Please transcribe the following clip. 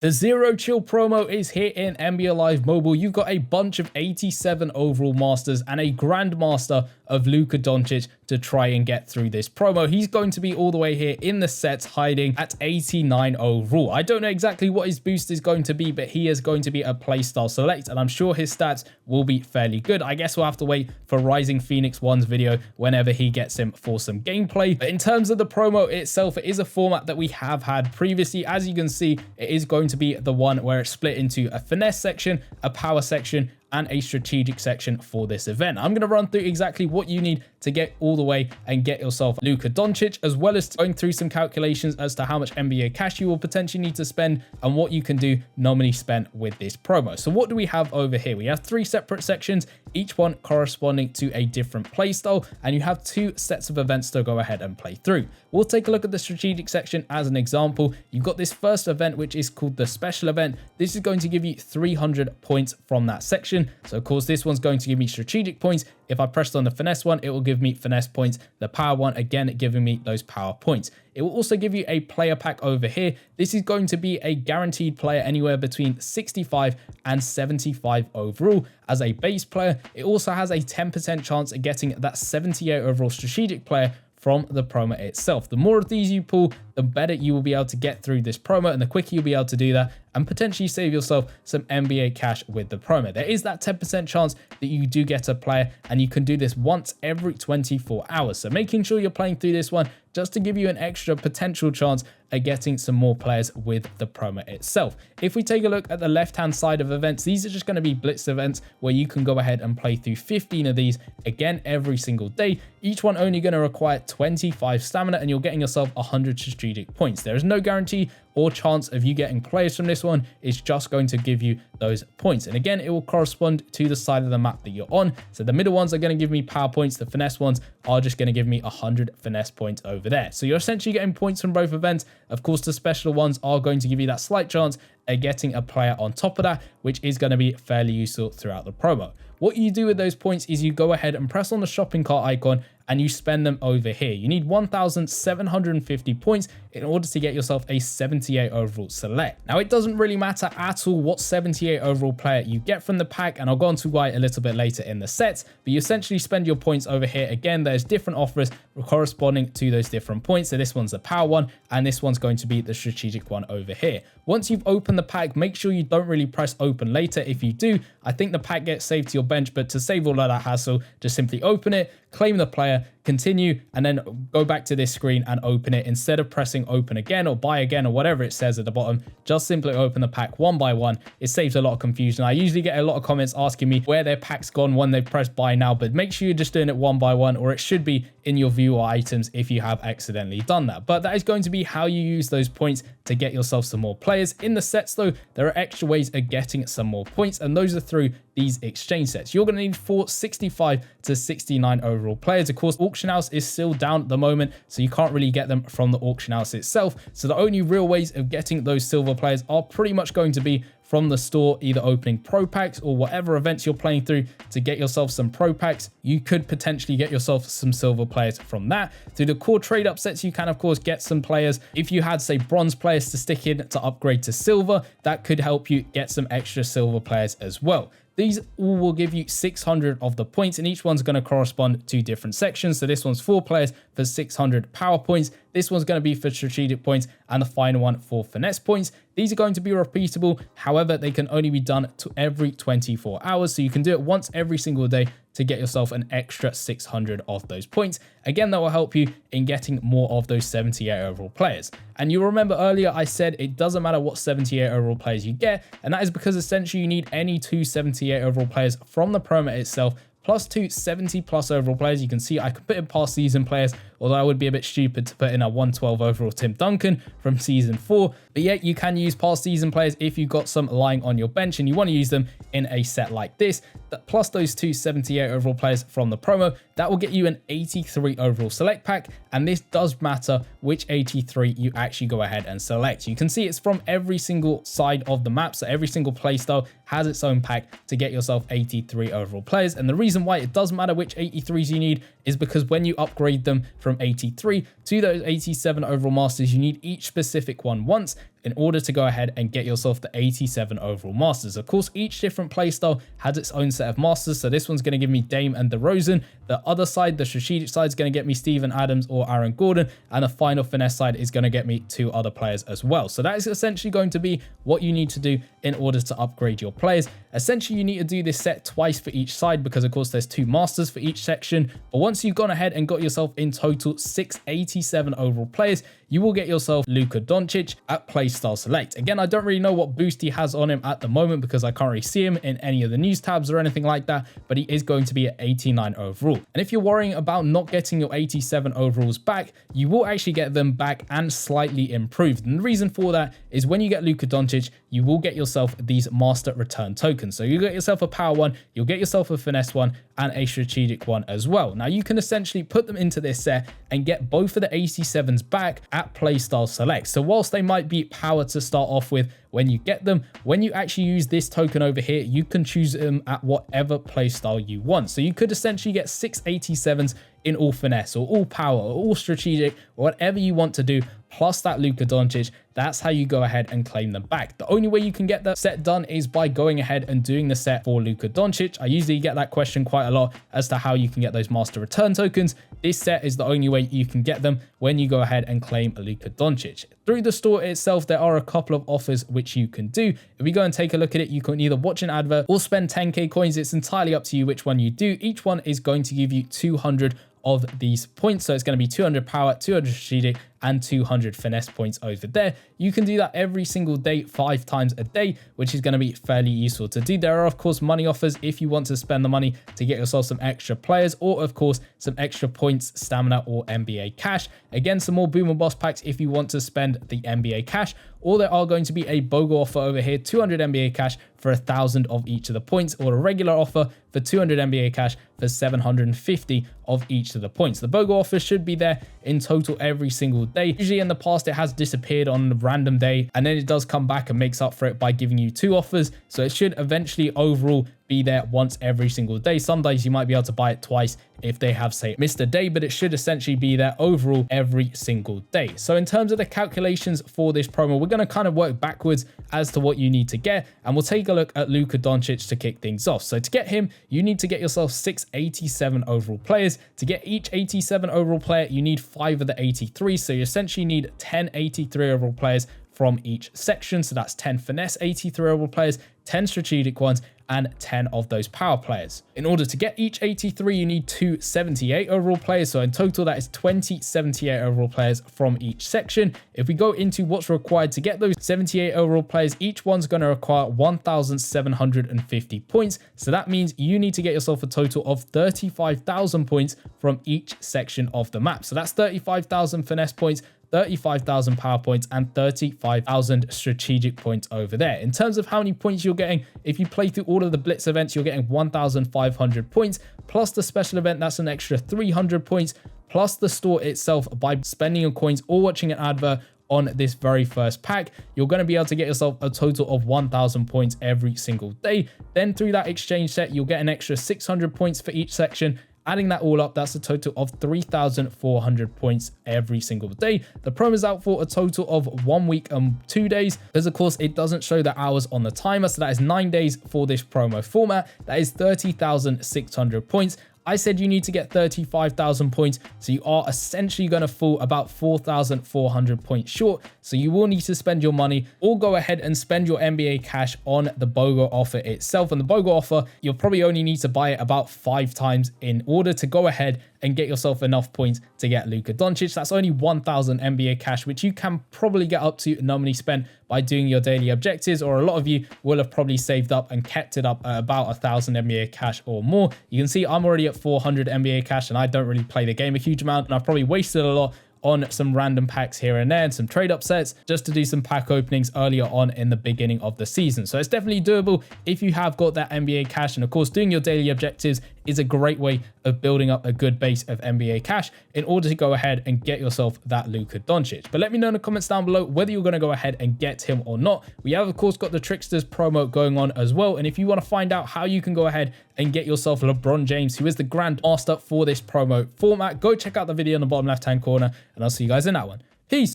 The Zero Chill promo is here in NBA Live Mobile. You've got a bunch of 87 overall masters and a grandmaster of Luka Doncic to try and get through this promo. He's going to be all the way here in the sets hiding at 89 overall. I don't know exactly what his boost is going to be, but he is going to be a playstyle select, and I'm sure his stats will be fairly good. I guess we'll have to wait for Rising Phoenix 1's video whenever he gets him for some gameplay. But in terms of the promo itself, it is a format that we have had previously. As you can see, it is going to be the one where it's split into a finesse section, a power section, and a strategic section for this event. I'm going to run through exactly what you need to get all the way and get yourself Luka Doncic, as well as going through some calculations as to how much NBA cash you will potentially need to spend and what you can do nominally spent with this promo. So what do we have over here? We have 3 separate sections, each one corresponding to a different playstyle, and you have 2 sets of events to go ahead and play through. We'll take a look at the strategic section as an example. You've got this first event, which is called the special event. This is going to give you 300 points from that section. So of course, this one's going to give me strategic points. If I pressed on the finesse one, it will give me finesse points. The power one, again, giving me those power points. It will also give you a player pack over here. This is going to be a guaranteed player anywhere between 65 and 75 overall as a base player. It also has a 10% chance of getting that 78 overall strategic player from the promo itself. The more of these you pull, the better you will be able to get through this promo, and the quicker you'll be able to do that and potentially save yourself some NBA cash with the promo. There is that 10% chance that you do get a player, and you can do this once every 24 hours. So making sure you're playing through this one just to give you an extra potential chance at getting some more players with the promo itself. If we take a look at the left-hand side of events, these are just going to be blitz events where you can go ahead and play through 15 of these again every single day. Each one only going to require 25 stamina, and you're getting yourself 100 strategic points. There is no guarantee or chance of you getting players from this one. It's just going to give you those points. And again, it will correspond to the side of the map that you're on. So the middle ones are going to give me power points. The finesse ones are just going to give me 100 finesse points over there. So you're essentially getting points from both events. Of course, the special ones are going to give you that slight chance of getting a player on top of that, which is going to be fairly useful throughout the promo. What you do with those points is you go ahead and press on the shopping cart icon and you spend them over here. You need 1,750 points in order to get yourself a 78 overall select. Now, it doesn't really matter at all what 78 overall player you get from the pack, and I'll go on to why a little bit later in the sets, but you essentially spend your points over here. Again, there's different offers corresponding to those different points. So this one's the power one, and this one's going to be the strategic one over here. Once you've opened the pack, make sure you don't really press open later. If you do, I think the pack gets saved to your bench, but to save all of that hassle, just simply open it, claim the player, continue, and then go back to this screen and open it. Instead of pressing open again or buy again or whatever it says at the bottom, just simply open the pack one by one. It saves a lot of confusion. I usually get a lot of comments asking me where their pack's gone when they press buy now, but make sure you're just doing it one by one, or it should be in your view or items if you have accidentally done that. But that is going to be how you use those points to get yourself some more players. In the sets though, there are extra ways of getting some more points, and those are through these exchange sets. You're going to need 65 to 69 overall players. Of course, auction house is still down at the moment, so you can't really get them from the auction house itself. So the only real ways of getting those silver players are pretty much going to be from the store, either opening pro packs or whatever events you're playing through to get yourself some pro packs. You could potentially get yourself some silver players from that. Through the core trade up sets, you can of course get some players. If you had say bronze players to stick in to upgrade to silver, that could help you get some extra silver players as well. These all will give you 600 of the points, and each one's going to correspond to different sections. So this one's 4 players for 600 power points. This one's going to be for strategic points, and the final one for finesse points. These are going to be repeatable. However, they can only be done to every 24 hours. So you can do it once every single day to get yourself an extra 600 of those points. Again, that will help you in getting more of those 78 overall players. And you'll remember earlier I said it doesn't matter what 78 overall players you get, and that is because essentially you need any 2 78 overall players from the promo itself, plus 2 70 plus overall players. You can see I could put in past season players, although I would be a bit stupid to put in a 112 overall Tim Duncan from season 4. But yeah, you can use past season players if you've got some lying on your bench and you want to use them in a set like this. Plus those 2 78 overall players from the promo, that will get you an 83 overall select pack. And this does matter which 83 you actually go ahead and select. You can see it's from every single side of the map. So every single playstyle has its own pack to get yourself 83 overall players. And the reason why it doesn't matter which 83s you need is because when you upgrade them from 83 to those 87 overall masters, you need each specific one once. in order to go ahead and get yourself the 87 overall masters. Of course, each different playstyle has its own set of masters. So this one's going to give me Dame and DeRozan. The other side, the strategic side, is going to get me Steven Adams or Aaron Gordon. And the final finesse side is going to get me 2 other players as well. So that is essentially going to be what you need to do in order to upgrade your players. Essentially, you need to do this set twice for each side because, of course, there's 2 masters for each section. But once you've gone ahead and got yourself in total 687 overall players, you will get yourself Luka Doncic at Playstyle Select. Again, I don't really know what boost he has on him at the moment because I can't really see him in any of the news tabs or anything like that, but he is going to be at 89 overall. And if you're worrying about not getting your 87 overalls back, you will actually get them back and slightly improved. And the reason for that is when you get Luka Doncic, you will get yourself these master return tokens. So you get yourself a power one, you'll get yourself a finesse one, and a strategic one as well. Now you can essentially put them into this set and get both of the 87s back at Playstyle Select. So whilst they might be power to start off with when you get them, when you actually use this token over here, you can choose them at whatever playstyle you want. So you could essentially get 6 87s in all finesse or all power or all strategic or whatever you want to do, plus that Luka Doncic. That's how you go ahead and claim them back. The only way you can get that set done is by going ahead and doing the set for Luka Doncic. I usually get that question quite a lot as to how you can get those master return tokens. This set is the only way you can get them when you go ahead and claim Luka Doncic. Through the store itself, there are a couple of offers which you can do. If we go and take a look at it, you can either watch an advert or spend 10k coins. It's entirely up to you which one you do. Each one is going to give you 200 of these points. So it's going to be 200 power, 200 strategic, and 200 finesse points over there. You can do that every single day, 5 times a day, which is going to be fairly useful to do. There are, of course, money offers if you want to spend the money to get yourself some extra players or, of course, some extra points, stamina, or NBA cash. Again, some more boom and boss packs if you want to spend the NBA cash, or there are going to be a BOGO offer over here, 200 NBA cash for 1,000 of each of the points, or a regular offer for 200 NBA cash for 750 of each of the points. The BOGO offer should be there in total every single day. Usually in the past, it has disappeared on a random day, and then it does come back and makes up for it by giving you 2 offers. So it should eventually overall be there once every single day. Some days you might be able to buy it twice if they have, say, missed a day, but it should essentially be there overall every single day. So in terms of the calculations for this promo, we're going to kind of work backwards as to what you need to get, and we'll take a look at Luka Doncic to kick things off. So to get him, you need to get yourself 6 87 overall players. To get each 87 overall player, you need 5 of the 83. So you essentially need 10 83 overall players from each section. So that's 10 finesse 83 overall players, 10 strategic ones, and 10 of those power players. In order to get each 83, you need 2 78 overall players. So in total, that is 20 78 overall players from each section. If we go into what's required to get those 78 overall players, each one's going to require 1,750 points. So that means you need to get yourself a total of 35,000 points from each section of the map. So that's 35,000 finesse points, 35,000 power points, and 35,000 strategic points over there. In terms of how many points you're getting, if you play through all of the Blitz events, you're getting 1,500 points, plus the special event, that's an extra 300 points, plus the store itself by spending your coins or watching an advert on this very first pack, you're going to be able to get yourself a total of 1,000 points every single day. Then through that exchange set, you'll get an extra 600 points for each section. Adding that all up, that's a total of 3,400 points every single day. The promo is out for a total of 1 week and 2 days, because of course it doesn't show the hours on the timer. So that is 9 days for this promo format. That is 30,600 points. I said you need to get 35,000 points, so you are essentially going to fall about 4,400 points short. So you will need to spend your money or go ahead and spend your NBA cash on the BOGO offer itself. And the BOGO offer, you'll probably only need to buy it about 5 times in order to go ahead and get yourself enough points to get Luka Doncic. That's only 1,000 NBA cash, which you can probably get up to normally spent by doing your daily objectives, or a lot of you will have probably saved up and kept it up at about 1,000 NBA cash or more. You can see I'm already at 400 NBA cash, and I don't really play the game a huge amount, and I've probably wasted a lot on some random packs here and there and some trade upsets just to do some pack openings earlier on in the beginning of the season. So it's definitely doable if you have got that NBA cash. And of course, doing your daily objectives is a great way of building up a good base of NBA cash in order to go ahead and get yourself that Luka Doncic. But let me know in the comments down below whether you're going to go ahead and get him or not. We have, of course, got the Tricksters promo going on as well. And if you want to find out how you can go ahead and get yourself LeBron James, who is the Grand Master for this promo format, go check out the video in the bottom left-hand corner, and I'll see you guys in that one. Peace.